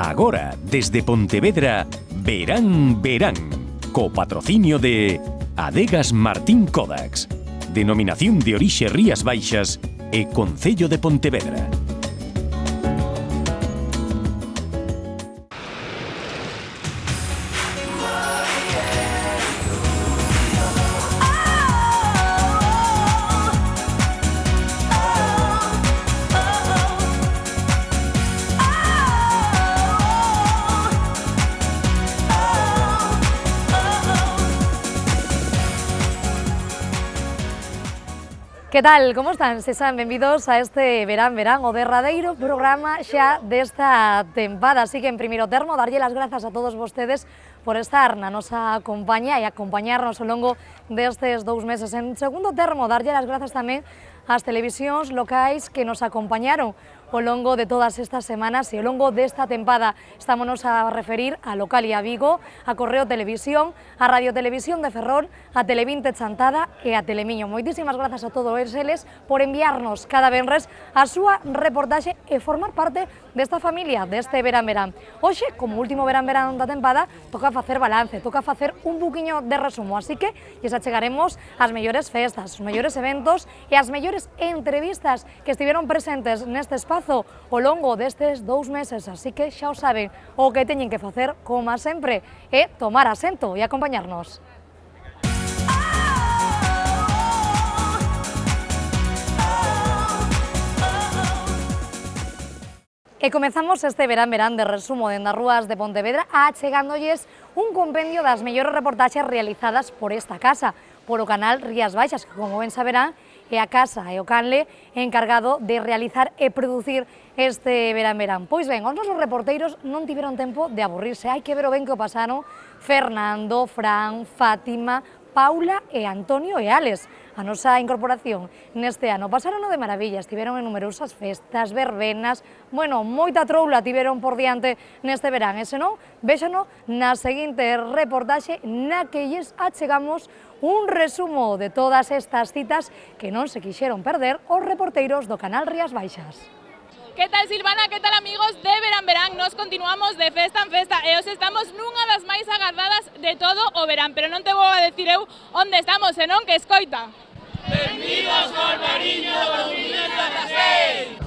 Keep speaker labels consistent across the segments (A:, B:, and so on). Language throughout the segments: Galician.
A: Agora, desde Pontevedra, Verán Verán, co patrocinio de Adegas Martín Kodax, Denominación de Orixe Rías Baixas e Concello de Pontevedra.
B: Que tal, como están? Sexan benvidos a este Verán Verán, o derradeiro programa xa desta tempada. Así que, en primeiro termo, darlle as grazas a todos vostedes por estar na nosa compañía e acompañarnos ao longo destes 2 meses. En segundo termo, darlle as grazas tamén ás televisións locais que nos acompañaron ao longo de todas estas semanas e ao longo desta tempada. Estámonos a referir a Localia Vigo, a Correo Televisión, a Radio Televisión de Ferrol, a Televinte Chantada e a Telemiño. Moitísimas grazas a todos eles por enviarnos cada venres a súa reportaxe e formar parte desta familia, deste Verán Verán. Hoxe, como último Verán Verán da tempada, toca facer balance, toca facer un buquiño de resumo, así que lles achegaremos as mellores festas, os mellores eventos e as mellores entrevistas que estiveron presentes neste espazo ao longo destes 2 meses, así que xa o saben, o que teñen que facer, como sempre, é tomar asento e acompañarnos. E comezamos este Verán Verán de resumo dende as rúas de Pontevedra achegándolles un compendio das mellores reportaxes realizadas por esta casa, por o canal Rías Baixas, que como ben saberán é a casa e o canle encargado de realizar e producir este Verán Verán. Pois ben, os nosos reporteiros non tiveron tempo de aburrirse, hai que ver o ben que o pasaron Fernando, Fran, Fátima, Paula e Antonio e Alex. A nosa incorporación neste ano pasaron de maravilla, estiveron en numerosas festas, verbenas, bueno, moita troula tiveron por diante neste verán, e senón, véxano na seguinte reportaxe na que lles achegamos un resumo de todas estas citas que non se quixeron perder os reporteiros do canal Rías Baixas.
C: Que tal, Silvana? Que tal, amigos de Verán Verán? Nos continuamos de festa en festa e os estamos nunha das máis agardadas de todo o verán, pero non te vou a decir eu onde estamos, senón que escoita.
D: Benvidos ao Mariño 2016!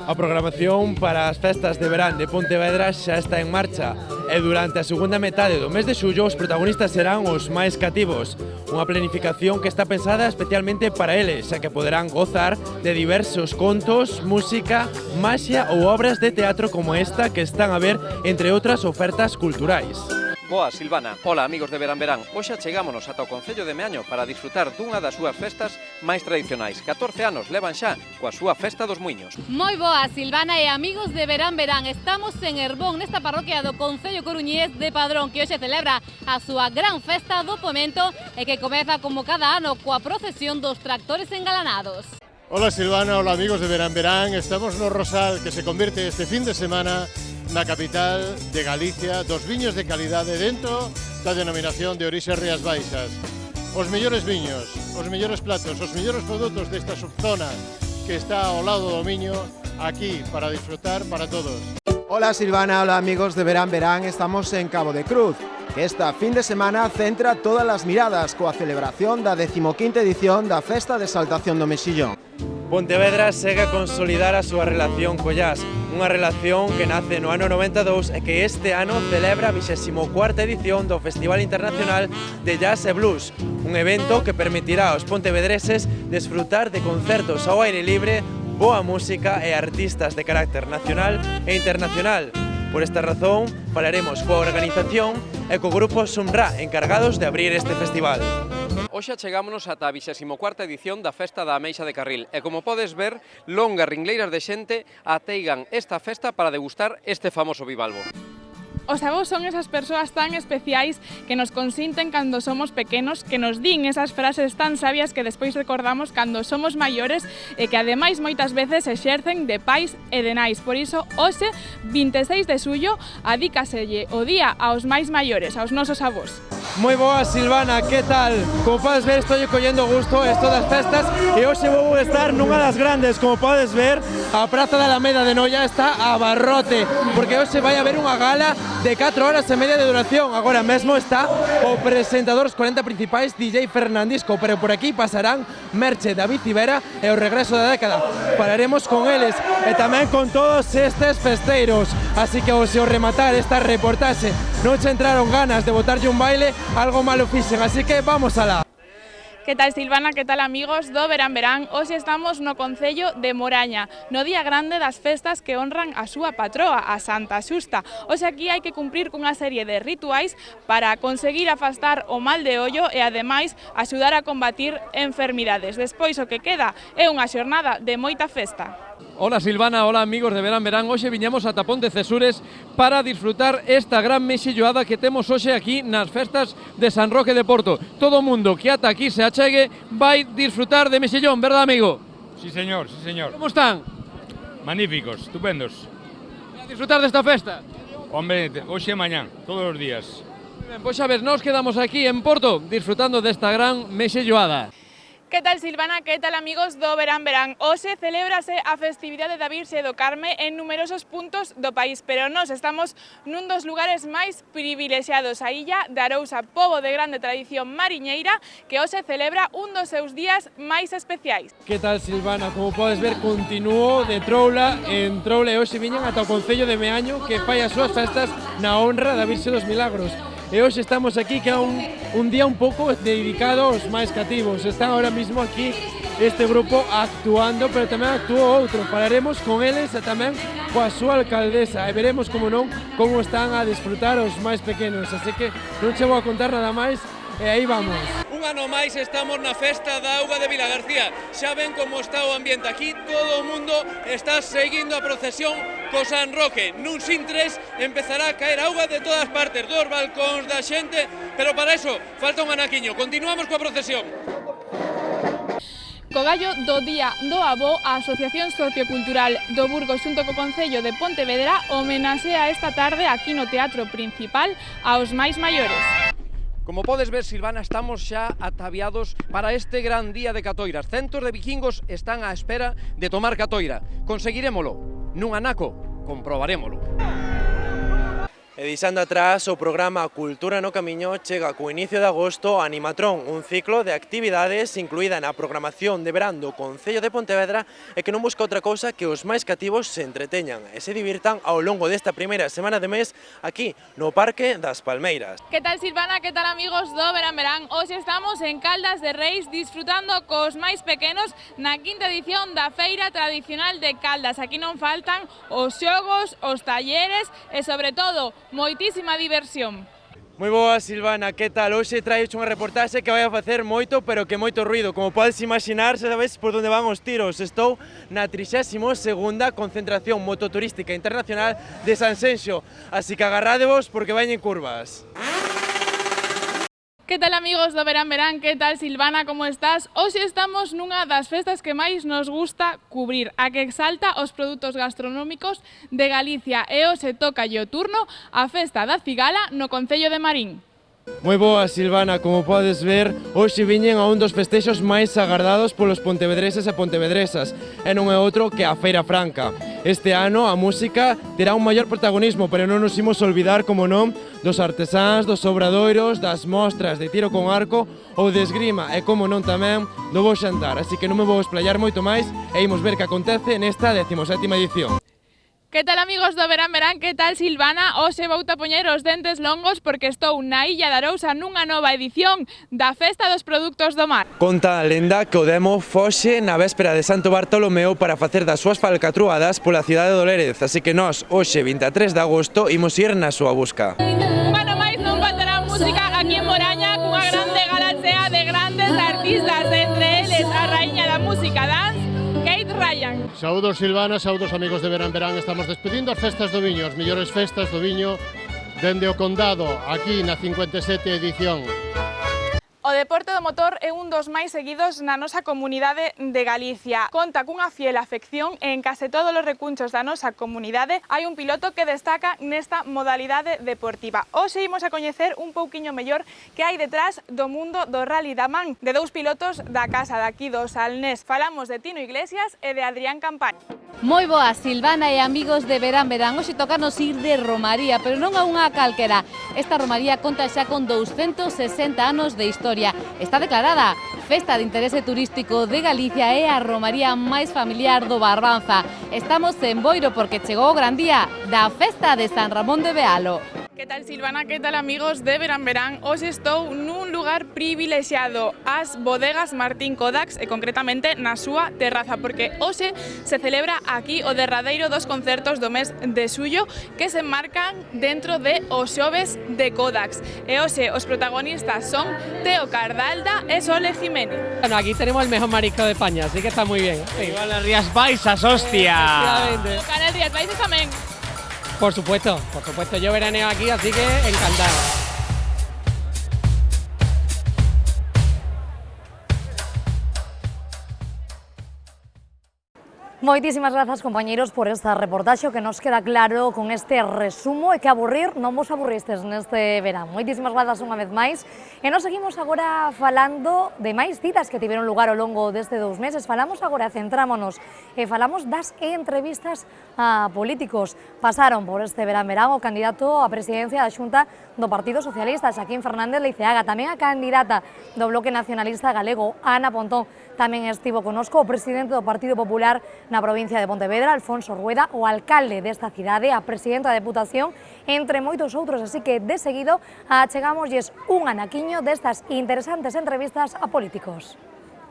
E: A programación para as festas de verán de Pontevedra xa está en marcha e durante a segunda metade do mes de xullo os protagonistas serán os máis cativos. Unha planificación que está pensada especialmente para eles, xa que poderán gozar de diversos contos, música, maxia ou obras de teatro como esta que están a ver entre outras ofertas culturais.
F: Boa, Silvana. Hola, amigos de Verán Verán. Hoxe chegámonos ata o Concello de Meaño para disfrutar dunha das súas festas máis tradicionais. 14 anos levan xa coa súa Festa dos Muiños.
C: Moi boa, Silvana e amigos de Verán Verán. Estamos en Herbón, nesta parroquia do Concello Coruñés de Padrón, que hoxe celebra a súa gran festa do Pomento e que comeza como cada ano coa procesión dos tractores engalanados.
G: Hola, Silvana, hola, amigos de Verán Verán. Estamos no Rosal, que se convirte este fin de semana na capital de Galicia, dos viños de calidade dentro da denominación de Orixe Rías Baixas. Os mellores viños, os mellores platos, os mellores produtos desta subzona que está ao lado do Miño, aquí para disfrutar para todos.
H: Hola, Silvana, hola, amigos de Verán Verán, estamos en Cabo de Cruz, que esta fin de semana centra todas as miradas coa celebración da 15ª edición da Festa de Exaltación do Mexillón.
E: Pontevedra segue a consolidar a súa relación co jazz, unha relación que nace no ano 92 e que este ano celebra a 24ª edición do Festival Internacional de Jazz e Blues, un evento que permitirá aos pontevedreses desfrutar de concertos ao aire libre, boa música e artistas de carácter nacional e internacional. Por esta razón, falaremos coa organización e co grupo Sumra, encargados de abrir este festival.
F: Hoxe chegámonos ata a 24ª edición da Festa da Ameixa de Carril e, como podes ver, longas ringleiras de xente ateigan esta festa para degustar este famoso bivalvo.
I: Os avós son esas persoas tan especiais que nos consinten cando somos pequenos, que nos din esas frases tan sabias que despois recordamos cando somos maiores e que ademais moitas veces exercen de pais e de nais. Por iso, hoxe, 26 de xullo, adícaselle o día aos máis maiores, aos nosos avós.
E: Moi boa, Silvana, que tal? Como podes ver, estou collendo gusto esto das festas e hoxe vou estar nunha das grandes. Como podes ver, a Praza da Alameda de Noia está a barrote, porque hoxe vai haber unha gala de 4 horas e media de duración. Agora mesmo está o presentador dos 40 principais, DJ Fernandisco, pero por aquí pasarán Merche, David Civera e o regreso da década. Falaremos con eles e tamén con todos estes festeiros. Así que ao rematar esta reportaxe non che entraron ganas de botarlle un baile, algo malo fixen, así que vamos alá.
I: Que tal, Silvana? Que tal, amigos do Verán Verán? Hoxe estamos no Concello de Moraña, no día grande das festas que honran a súa patroa, a Santa Xusta. Hoxe aquí hai que cumprir cunha serie de rituais para conseguir afastar o mal de ollo e, ademais, axudar a combatir enfermidades. Despois, o que queda é unha xornada de moita festa.
F: Hola Silvana, hola amigos de Verán Verán. Hoxe viñamos a Tapón de Cesures para disfrutar esta gran mexilloada que temos hoxe aquí nas festas de San Roque de Porto. Todo o mundo que ata aquí se achegue vai disfrutar de mexillón, verdad, amigo?
J: Sí, señor, sí, señor.
F: Como están?
J: Magníficos, estupendos.
F: A disfrutar desta festa?
J: Hombre, hoxe e mañán, todos os días.
F: Ben, pois xa ves, nos quedamos aquí en Porto disfrutando desta gran mexilloada.
I: Que tal, Silvana? Que tal, amigos do Verán Verán? Hoxe celébrase a festividade da Virxe do Carme en numerosos puntos do país, pero nós estamos nun dos lugares máis privilexiados, a illa de Arousa, pobo de grande tradición mariñeira, que hoxe celebra un dos seus días máis especiais.
E: Que tal, Silvana? Como podes ver, continuo de troula en troula e hoxe viñen ata o Concello de Meaño, que fai as súas festas na honra da Virxe dos Milagros. E hoxe estamos aquí, que é un día un pouco dedicado aos máis cativos. Están ahora mismo aquí este grupo actuando, pero tamén actúa outro. Falaremos con eles e tamén coa súa alcaldesa e veremos, como non, como están a disfrutar os máis pequenos. Así que non che vou a contar nada máis e aí vamos.
K: Un ano máis estamos na festa da auga de Vilagarcía. Xa ven como está o ambiente aquí, todo o mundo está seguindo a procesión co San Roque. Nun sintres empezará a caer auga de todas partes, dos balcóns da xente, pero para eso falta un anaquiño. Continuamos coa procesión.
I: Co gallo do Día do Avó, a Asociación Sociocultural do Burgos xunto co Concello de Pontevedra homenaxea esta tarde aquí no Teatro Principal aos máis maiores.
F: Como podes ver, Silvana, estamos xa ataviados para este gran día de catoiras. Centos de vikingos están á espera de tomar catoira. Conseguirémolo? Nun anaco? Comprobarémolo.
E: E deixando atrás o programa Cultura no Camiño, chega co inicio de agosto Animatrón, un ciclo de actividades incluída na programación de verán do Concello de Pontevedra e que non busca outra cousa que os máis cativos se entreteñan e se divirtan ao longo desta primeira semana de mes aquí no Parque das Palmeiras.
I: Que tal, Silvana? Que tal, amigos do Verán Verán? Hoxe estamos en Caldas de Reis disfrutando cos máis pequenos na quinta edición da Feira Tradicional de Caldas. Aquí non faltan os xogos, os talleres e, sobre todo, moitísima diversión.
E: Moi boa, Silvana, que tal? Hoxe traes unha reportaxe que vai a facer moito, pero que moito ruido. Como podes imaginar, sabes por onde van os tiros. Estou na 32ª concentración mototurística internacional de Sanxenxo, así que agarrádevos porque vañen curvas.
I: Que tal, amigos do Verán Verán? Que tal, Silvana? Como estás? Hoxe estamos nunha das festas que máis nos gusta cubrir, a que exalta os produtos gastronómicos de Galicia, e hoxe toca o turno a festa da cigala no Concello de Marín.
E: Moi boa, Silvana, como podes ver, hoxe viñen a un dos festexos máis agardados polos pontevedreses e pontevedresas, e non é outro que a Feira Franca. Este ano a música terá un maior protagonismo, pero non nos imos olvidar, como non, dos artesáns, dos obradoiros, das mostras de tiro con arco ou de esgrima, e como non tamén do bo xantar. Así que non me vou esplayar moito máis e imos ver que acontece nesta 17ª edición.
I: Que tal, amigos do Verán Verán? Que tal, Silvana? Hoxe vou a poñer os dentes longos porque estou na illa de Arousa nunha nova edición da Festa dos Produtos do Mar.
E: Conta a lenda que o demo foxe na véspera de Santo Bartolomeo para facer das súas falcatruadas pola cidade do Lérez, así que nós, hoxe 23 de agosto, imos ir na súa busca.
I: Un ano máis non faltará música aquí en Moraña cunha grande galaxia de grandes artistas, entre eles a raíña da música dance, Kate Ryan.
G: Saúdos, Silvana, saúdos, amigos de Verán Verán. Estamos despedindo as festas do viño, as mellores festas do viño dende o Condado, aquí na 57 edición.
I: O deporte do motor é un dos máis seguidos na nosa comunidade de Galicia. Conta cunha fiel afección e en case todos os recunchos da nosa comunidade hai un piloto que destaca nesta modalidade deportiva. Hoxe imos a coñecer un pouquiño mellor que hai detrás do mundo do Rally da Man, de dous pilotos da casa daqui do Salnés. Falamos de Tino Iglesias e de Adrián Campaña.
C: Moi boas, Silvana e amigos de Verán Verán. Hoxe tocarnos ir de romaría, pero non a unha calquera. Esta romaría conta xa con 260 anos de historia. Está declarada Festa de Interese Turístico de Galicia e a romaría máis familiar do Barbanza. Estamos en Boiro porque chegou o gran día da Festa de San Ramón de Bealo.
I: Que tal, Silvana? Que tal, amigos de Verán Verán? Hoxe estou nun lugar privilexiado, as bodegas Martín Kodax e concretamente na súa terraza, porque hoxe se celebra aquí o derradeiro dos concertos do mes de xullo que se enmarcan dentro de os xoves de Kodax. E hoxe os protagonistas son Teo Cardalda e Sole Jiménez.
L: Bueno, aquí tenemos el mejor marisco de España, así que está muy bien. Sí.
M: Igual las Rías Baixas, hostia.
I: O canal Rías Baixas tamén.
L: Por supuesto, yo veraneo aquí, así que encantado.
B: Moitísimas grazas, compañeiros, por esta reportaxe que nos queda claro con este resumo e que aburrir non vos aburristes neste verán. Moitísimas grazas unha vez máis. E nos seguimos agora falando de máis citas que tiveron lugar ao longo deste 2 meses. Falamos agora, centrámonos e falamos das entrevistas a políticos. Pasaron por este verán o candidato a presidencia da Xunta do Partido Socialista, Xaquín Fernández Leiceaga, tamén a candidata do Bloque Nacionalista Galego, Ana Pontón. Tamén estivo conosco o presidente do Partido Popular na provincia de Pontevedra, Alfonso Rueda, o alcalde desta cidade, a presidenta da Deputación, entre moitos outros, así que de seguido achegámoslles un anaquiño destas interesantes entrevistas a políticos.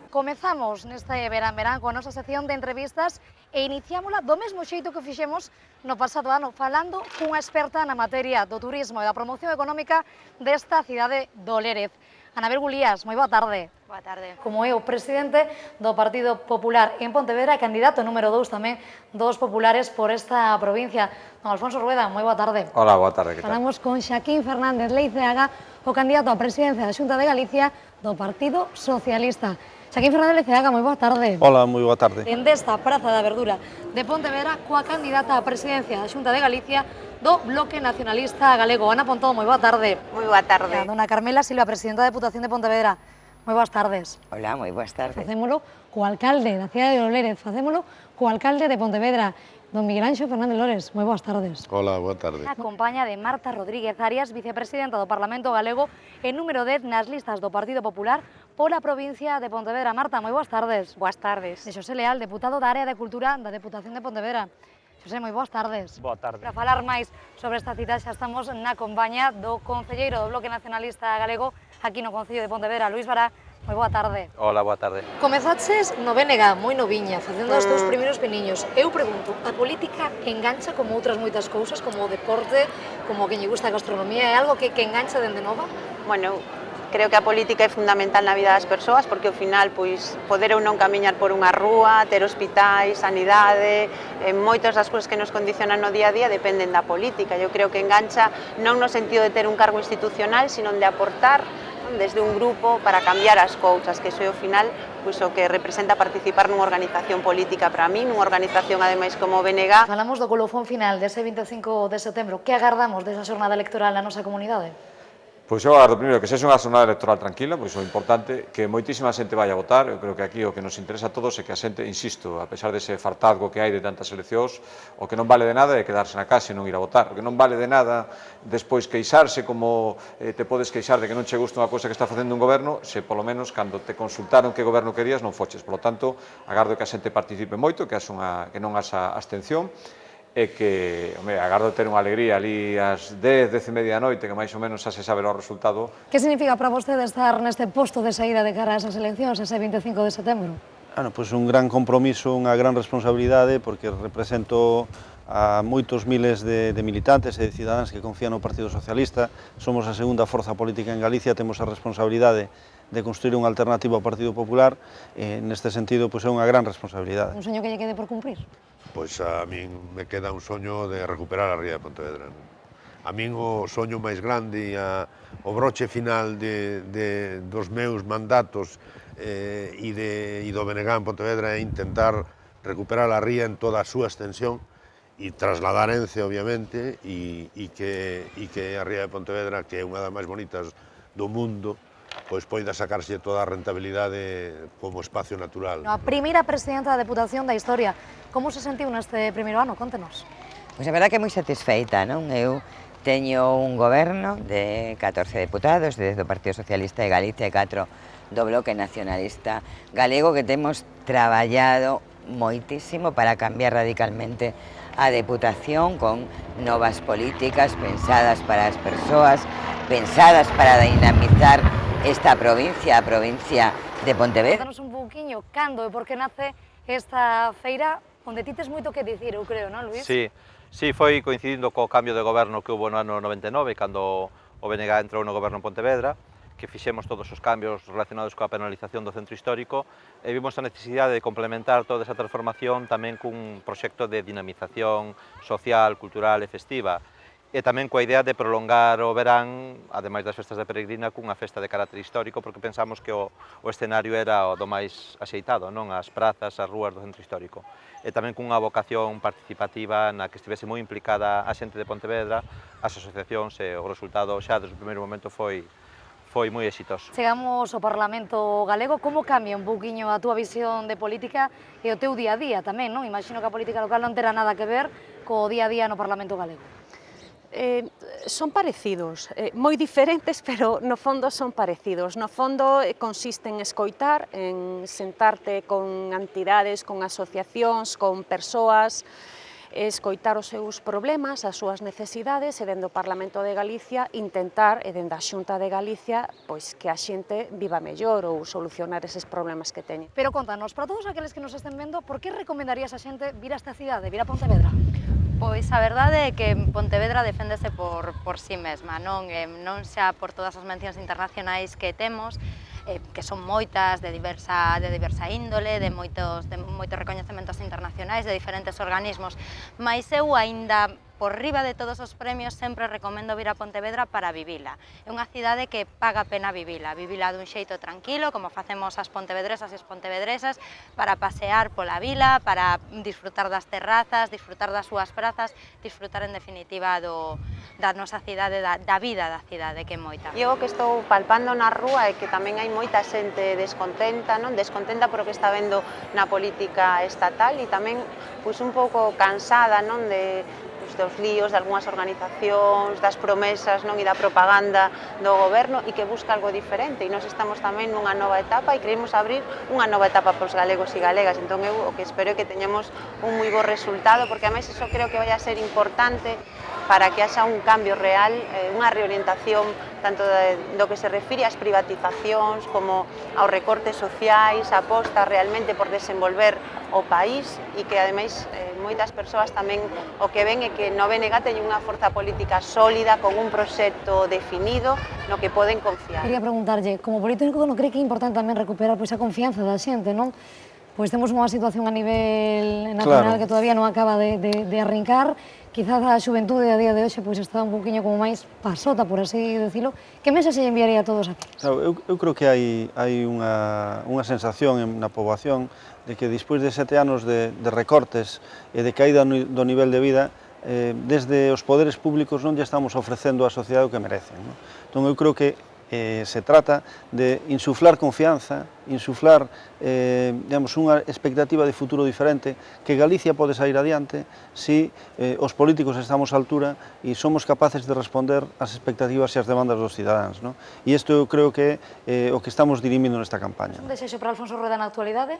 B: Comezamos neste verán coa nosa sección de entrevistas e iniciámola do mesmo xeito que fixemos no pasado ano, falando cunha experta na materia do turismo e da promoción económica desta cidade do Lérez. Anabel Gulías, moi boa tarde.
N: Boa tarde.
B: Como é o presidente do Partido Popular en Pontevedra, candidato número 2 tamén dos populares por esta provincia. Don Alfonso Rueda, moi boa tarde.
O: Hola, boa tarde.
B: Falamos con Xaquín Fernández Leiceaga, o candidato á presidencia da Xunta de Galicia do Partido Socialista. Xaquín Fernández Leiceaga, moi boa tarde.
O: Hola, moi boa tarde.
B: Dende esta Praza da Verdura de Pontevedra, coa candidata á presidencia da Xunta de Galicia do Bloque Nacionalista Galego. Ana Pontón, moi boa tarde.
N: Moi boa tarde.
B: A dona Carmela Silva, presidenta da Deputación de Pontevedra. Moi boas tardes.
N: Hola, moi boas tardes.
B: Facémolo co alcalde da cidade de Lérez, facémolo co alcalde de Pontevedra, don Miguel Anxo Fernández Lores. Moi boas tardes.
O: Hola, boa tarde.
B: A compañía de Marta Rodríguez Arias, vicepresidenta do Parlamento Galego e número 10 nas listas do Partido Popular pola provincia de Pontevedra. Marta, moi boas tardes.
N: Boas tardes.
B: De Xosé Leal, deputado da Área de Cultura da Deputación de Pontevedra. Xosé, moi boas tardes.
O: Boa tarde.
B: Para falar máis sobre esta cita xa estamos na compañía do concelleiro do Bloque Nacionalista Galego aquí no Concello de Pontevedra, Luís Bará. Moi boa tarde.
O: Hola, boa tarde.
B: Comezaches no BNG, moi noviña, facendo os teus primeiros piniños. Eu pregunto, a política engancha como outras moitas cousas, como o deporte, como que lle gusta a gastronomía, é algo que engancha dende nova?
N: Bueno, creo que a política é fundamental na vida das persoas porque ao final pois poder ou non camiñar por unha rúa, ter hospitais, sanidade, moitas das cousas que nos condicionan no día a día dependen da política. Eu creo que engancha non no sentido de ter un cargo institucional, sino de aportar desde un grupo para cambiar as cousas, que iso é ao final pois o que representa participar nunha organización política para mí, nunha organización ademais como o BNG.
B: Falamos do colofón final dese 25 de setembro. Que agardamos desa xornada electoral na nosa comunidade?
O: Pois eu agardo primeiro que sexa unha xornada electoral tranquila, pois o importante que moitísima xente vai a votar. Eu creo que aquí o que nos interesa a todos é que a xente, insisto, a pesar dese fartazgo que hai de tantas eleccións, o que non vale de nada é quedarse na casa e non ir a votar. O que non vale de nada despois queixarse como te podes queixar de que non che gusta unha cousa que está facendo un goberno, se polo menos cando te consultaron que goberno querías non foches. Por lo tanto, agardo que a xente participe moito, que non haxa abstención, e que, agardo ter unha alegría ali ás 10, 10:30 da noite, que máis ou menos xa se sabe o resultado.
B: Que significa para vostede estar neste posto de saída de cara a esas eleccións, ese 25 de setembro?
P: Bueno, pois un gran compromiso, unha gran responsabilidade, porque represento a moitos miles de militantes e de cidadáns que confían no Partido Socialista. Somos a segunda forza política en Galicia, temos a responsabilidade de construir unha alternativa ao Partido Popular, e neste sentido pois é unha gran responsabilidade.
B: Un soño que lle quede por cumprir?
Q: Pois a min me queda un soño de recuperar a ría de Pontevedra. A min o soño máis grande e o broche final dos meus mandatos e do BNG en Pontevedra é intentar recuperar a ría en toda a súa extensión e trasladar Ence, obviamente, e que a ría de Pontevedra, que é unha das máis bonitas do mundo, pois poida sacarse toda a rentabilidade como espacio natural.
B: A primeira presidenta da Deputación da historia, como se sentiu neste primeiro ano? Contenos.
R: Pois a verdad que moi satisfeita, non? Eu teño un goberno de 14 deputados, desde o Partido Socialista de Galicia e 4 do Bloque Nacionalista Galego, que temos traballado moitísimo para cambiar radicalmente a Deputación con novas políticas pensadas para as persoas, pensadas para dinamizar esta provincia, a provincia de Pontevedra.
B: Contanos un pouquiño cando e por que nace esta feira onde ti tes moito que dicir, eu creo, non, Luís?
S: Sí, foi coincidindo co cambio de goberno que hubo no ano 99, cando o BNG entrou no goberno en Pontevedra, que fixemos todos os cambios relacionados coa penalización do centro histórico e vimos a necesidade de complementar toda esa transformación tamén cun proxecto de dinamización social, cultural e festiva, e tamén coa idea de prolongar o verán, ademais das festas de peregrina, cunha festa de carácter histórico, porque pensamos que o escenario era o do máis axeitado, non? As prazas, as rúas do centro histórico. E tamén cunha vocación participativa na que estivese moi implicada a xente de Pontevedra, as asociacións, e o resultado xa desde o primeiro momento foi moi exitoso.
B: Chegamos ao Parlamento Galego, como cambia un pouquiño a túa visión de política e o teu día a día tamén, non? Imagino que a política local non terá nada que ver co día a día no Parlamento Galego.
T: Son parecidos, moi diferentes, pero no fondo son parecidos. No fondo consiste en escoitar, en sentarte con entidades, con asociacións, con persoas, escoitar os seus problemas, as súas necesidades e dende o Parlamento de Galicia intentar, e dende a Xunta de Galicia, pois que a xente viva mellor ou solucionar eses problemas que teñen.
B: Pero contanos, para todos aqueles que nos estén vendo, por que recomendarías a xente vir a esta cidade, vir a Pontevedra?
U: Pois a verdade é que Pontevedra deféndese por sí mesma, non xa por todas as mencións internacionais que temos, que son moitas, de diversa índole, de moitos recoñecementos internacionais, de diferentes organismos, mas eu aínda por riba de todos os premios sempre recomendo vir a Pontevedra para vivila. É unha cidade que paga pena vivila dun xeito tranquilo, como facemos as pontevedresas e as pontevedresas, para pasear pola vila, para disfrutar das terrazas, disfrutar das súas prazas, disfrutar en definitiva da nosa cidade, da vida da cidade, que é moita.
N: E o que estou palpando na rúa é que tamén hai moita xente descontenta, non? Descontenta por o que está vendo na política estatal e tamén pois un pouco cansada, non, dos líos de algunhas organizacións, das promesas, non, e da propaganda do goberno, e que busca algo diferente, e nós estamos tamén nunha nova etapa e queremos abrir unha nova etapa para os galegos e galegas. Entón eu o que espero é que teñamos un moi bo resultado, porque a máis iso creo que vai a ser importante para que haxa un cambio real, unha reorientación tanto do que se refire ás privatizacións como aos recortes sociais, a aposta realmente por desenvolver o país, e que ademais moitas persoas tamén o que ven é que no BNG teñen unha forza política sólida con un proxecto definido no que poden confiar.
B: Quería preguntarlle, como político non cree que é importante tamén recuperar a confianza da xente, non? Pois temos unha situación a nivel nacional que todavía non acaba de arrincar. Quizás a xuventude a día de hoxe pois está un poquinho como máis pasota, por así decirlo. Que mensaxe enviaría a todos aquí?
P: Eu creo que hai unha sensación na poboación de que despois de 7 anos de recortes e de caída do nivel de vida, desde os poderes públicos non lle estamos ofrecendo á sociedade o que merecen. Entón eu creo que se trata de insuflar confianza, insuflar unha expectativa de futuro diferente, que Galicia pode sair adiante se os políticos estamos á altura e somos capaces de responder ás expectativas e ás demandas dos cidadáns. E isto eu creo que é o que estamos dirimindo nesta campaña.
B: Un desexo para Alfonso Rueda na actualidade?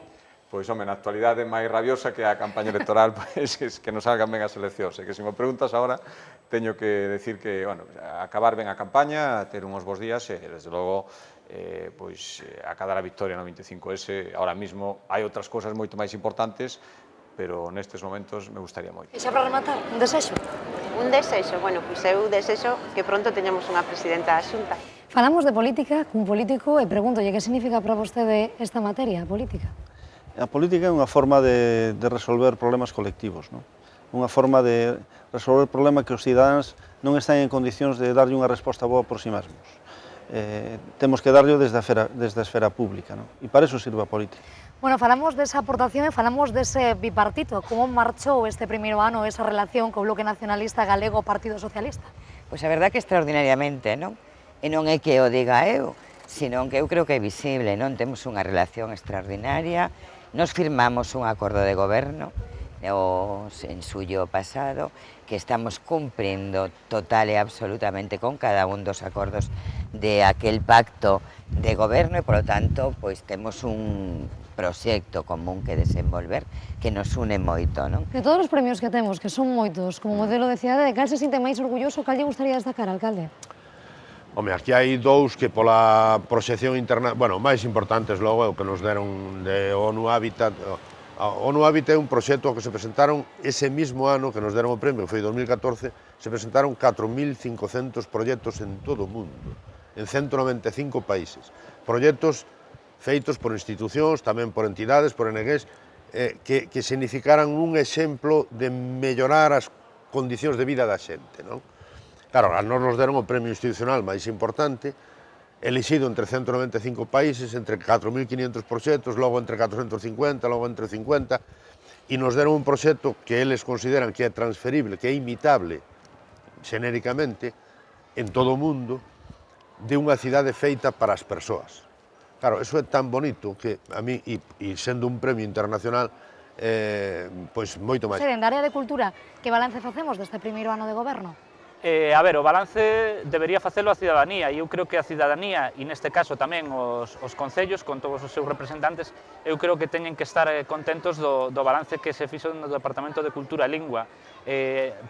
O: Pois, home, na actualidade máis rabiosa que a campaña electoral, pois, que nos salgan ben as eleccións. E que se me preguntas agora, teño que decir que, bueno, acabar ben a campaña, ter uns bons días e, desde logo, pois, acadar a victoria no 25S. Ahora mismo hai outras cousas moito máis importantes, pero nestes momentos me gustaría moito.
B: E xa para rematar, un desexo?
N: Un desexo, bueno, pois eu desexo que pronto teñamos unha presidenta da Xunta.
B: Falamos de política cun político e pregúntolle que significa para vostede esta materia, a política?
P: A política é unha forma de resolver problemas colectivos. unha forma de resolver o problema que os cidadáns non están en condicións de darlle unha resposta boa por si mesmos. Temos que darlle desde a esfera pública, non? E para iso sirve a política.
B: Bueno, falamos desa aportación e falamos dese bipartito. Como marchou este primeiro ano esa relación co Bloque Nacionalista Galego Partido Socialista?
R: Pois a verdad que extraordinariamente, non? E non é que o diga eu, sino que eu creo que é visible, non? Temos unha relación extraordinaria, nos firmamos un acordo de goberno en suyo pasado, que estamos cumprindo total e absolutamente con cada un dos acordos de aquel pacto de goberno e, polo tanto, pois temos un proxecto común que desenvolver que nos une moito, non?
B: De todos os premios que temos, que son moitos, como modelo de cidade, de cal se sinte máis orgulloso, cal lle gustaría destacar, alcalde?
Q: Home, aquí hai dous que pola proxección interna, bueno, máis importantes logo é o que nos deron de ONU Habitat. A ONU Habitat é un proxecto que se presentaron ese mismo ano que nos deron o premio, foi 2014, se presentaron 4.500 proxectos en todo o mundo, en 195 países. Proxectos feitos por institucións, tamén por entidades, por ONGs, que significaran un exemplo de mellorar as condicións de vida da xente, non? Claro, a nos deron o premio institucional máis importante, elixido entre 195 países, entre 4.500 proxectos, logo entre 450, logo entre 50, e nos deron un proxecto que eles consideran que é transferible, que é imitable, xenéricamente, en todo o mundo, de unha cidade feita para as persoas. Claro, eso é tan bonito que a mí, e sendo un premio internacional, pois moito máis.
B: En área de cultura, que balance facemos deste primeiro ano de goberno?
A: A ver, o balance debería facelo a cidadanía, e eu creo que a cidadanía, e neste caso tamén os concellos, con todos os seus representantes, eu creo que teñen que estar contentos do balance que se fixo no Departamento de Cultura e Lingua.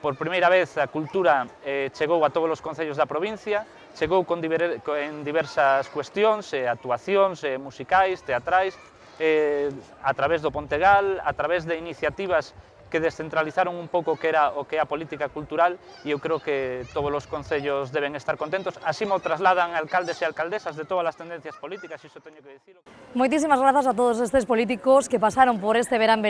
A: Por primeira vez a cultura chegou a todos os concellos da provincia, chegou en diversas cuestións, actuacións musicais, teatrais, a través do Pontegal, a través de iniciativas que descentralizaron un pouco o que é a política cultural, e eu creo que todos os concellos deben estar contentos, así mo trasladan alcaldes e alcaldesas de todas as tendencias políticas, iso teño que dicilo.
B: Moitísimas grazas a todos estes políticos que pasaron por este verán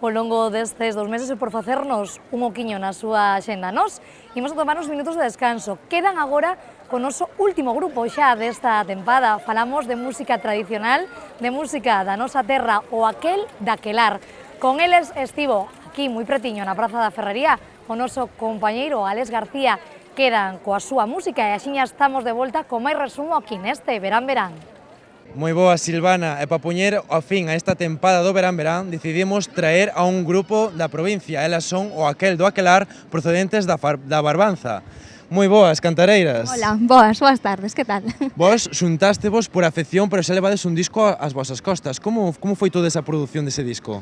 B: ao longo destes 2 meses e por facernos un oquiño na súa xenda. Nos imos a tomar uns minutos de descanso. Quedan agora con noso último grupo xa desta tempada. Falamos de música tradicional, de música da nosa terra, o aquel daquelar. Con eles estivo aquí moi pretiño na Praza da Ferrería o noso compañeiro Alex García. Quedan coa súa música e axiña estamos de volta con máis resumo aquí neste verán.
E: Moi boa, Silvana, e para poñer a fin a esta tempada do verán, decidimos traer a un grupo da provincia. Elas son o aquel do aquelar procedentes da Barbanza. Moi boas, cantareiras.
V: Hola, boas tardes, que tal?
E: Vos xuntástevos por afección, pero xa levades un disco ás vosas costas. Como foi toda esa produción dese disco?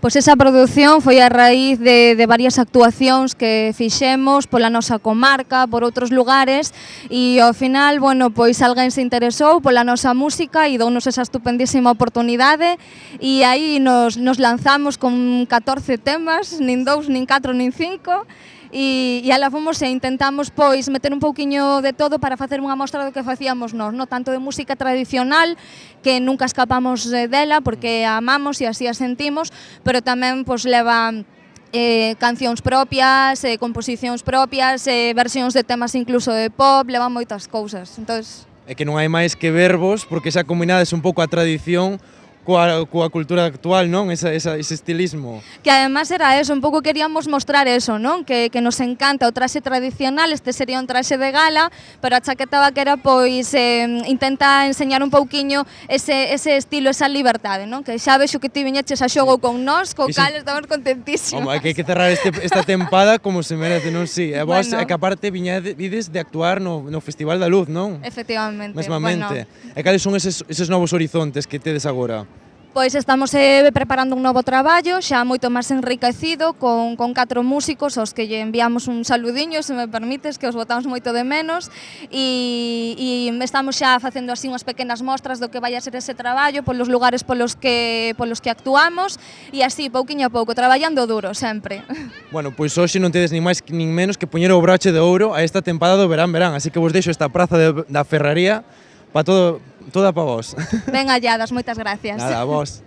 V: Pois esa produción foi a raíz de varias actuacións que fixemos pola nosa comarca, por outros lugares, e ao final, bueno, pois alguén se interesou pola nosa música e dounos esa estupendísima oportunidade, e aí nos lanzamos con 14 temas, nin 2, nin 4, nin 5, e ala fomos e intentamos pois meter un pouquiño de todo para facer unha mostra do que facíamos nós, tanto de música tradicional, que nunca escapamos dela porque a amamos e así a sentimos, pero tamén pois leva cancións propias, composicións propias, versións de temas incluso de pop, leva moitas cousas. Entonces,
E: é que non hai máis que verbos, porque xa combinades un pouco a tradición coa cultura actual, non? Ese estilismo.
V: Que además era eso, un pouco queríamos mostrar eso, non? Que nos encanta o traxe tradicional, este sería un traxe de gala, pero a chaqueta vaquera pois intenta enseñar un pouquiño ese estilo, esa liberdade, non? Que xa vexo que ti viñeches a xogo con nós, co cal estamos contentísimos.
E: Home, que hai que cerrar esta tempada como se merece, non? Si, e vos, que aparte vides de actuar no Festival da Luz, non?
V: Efectivamente.
E: Mesmamente. E cales son eses novos horizontes que tedes agora?
V: Pois estamos preparando un novo traballo, xa moito máis enriquecido, con 4 músicos aos que lle enviamos un saludiño, se me permites, que os botamos moito de menos, e estamos xa facendo así unhas pequenas mostras do que vai a ser ese traballo, polos lugares polos que actuamos, e así, pouquiño a pouco, traballando duro, sempre.
E: Bueno, pois hoxe non tedes nin máis nin menos que poñer o broche de ouro a esta tempada do verán, así que vos deixo esta praza da Ferrería para toda para vos.
V: Ben halladas, moitas gracias.
E: Nada, a vos.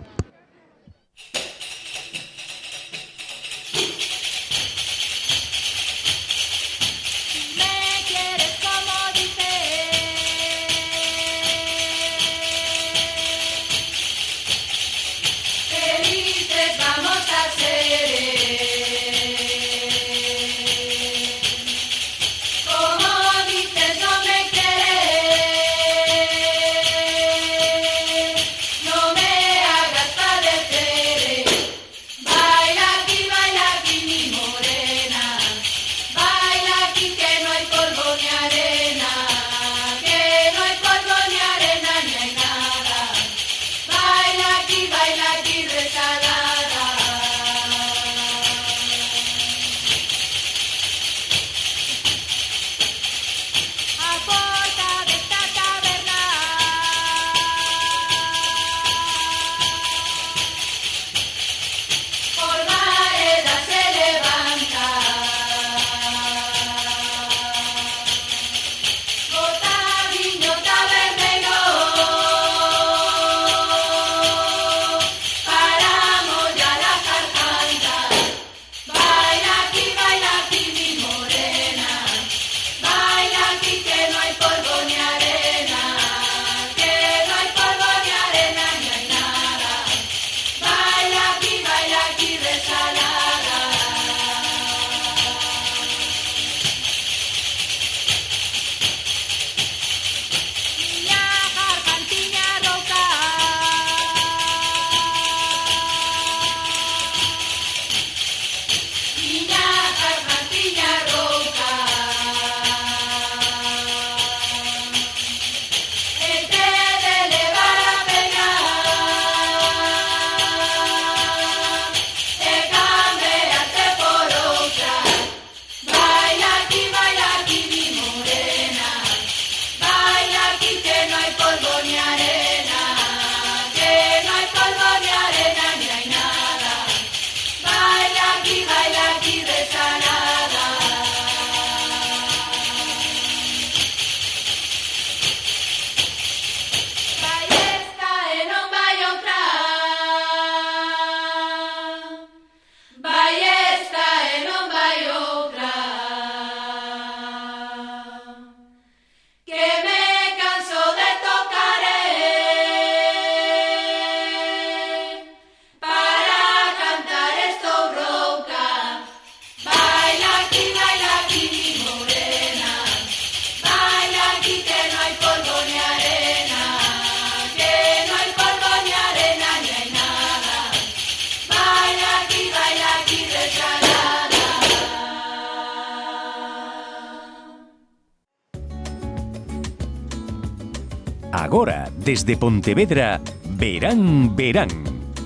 D: Agora, desde Pontevedra, Verán Verán,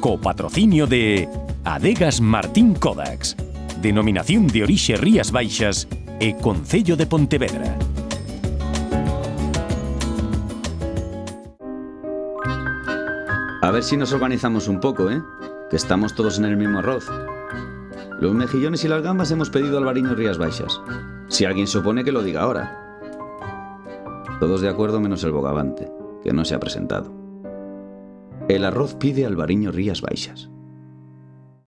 D: co patrocinio de Adegas Martín Kodax, Denominación de Orixe Rías Baixas e Concello de Pontevedra.
H: A ver si nos organizamos un poco, que estamos todos en el mismo arroz. Los mejillones y las gambas hemos pedido Albariño Rías Baixas. Si alguien se opone, que lo diga ahora. Todos de acuerdo menos el bogavante, que no se ha presentado. El arroz pide Albariño Rías Baixas.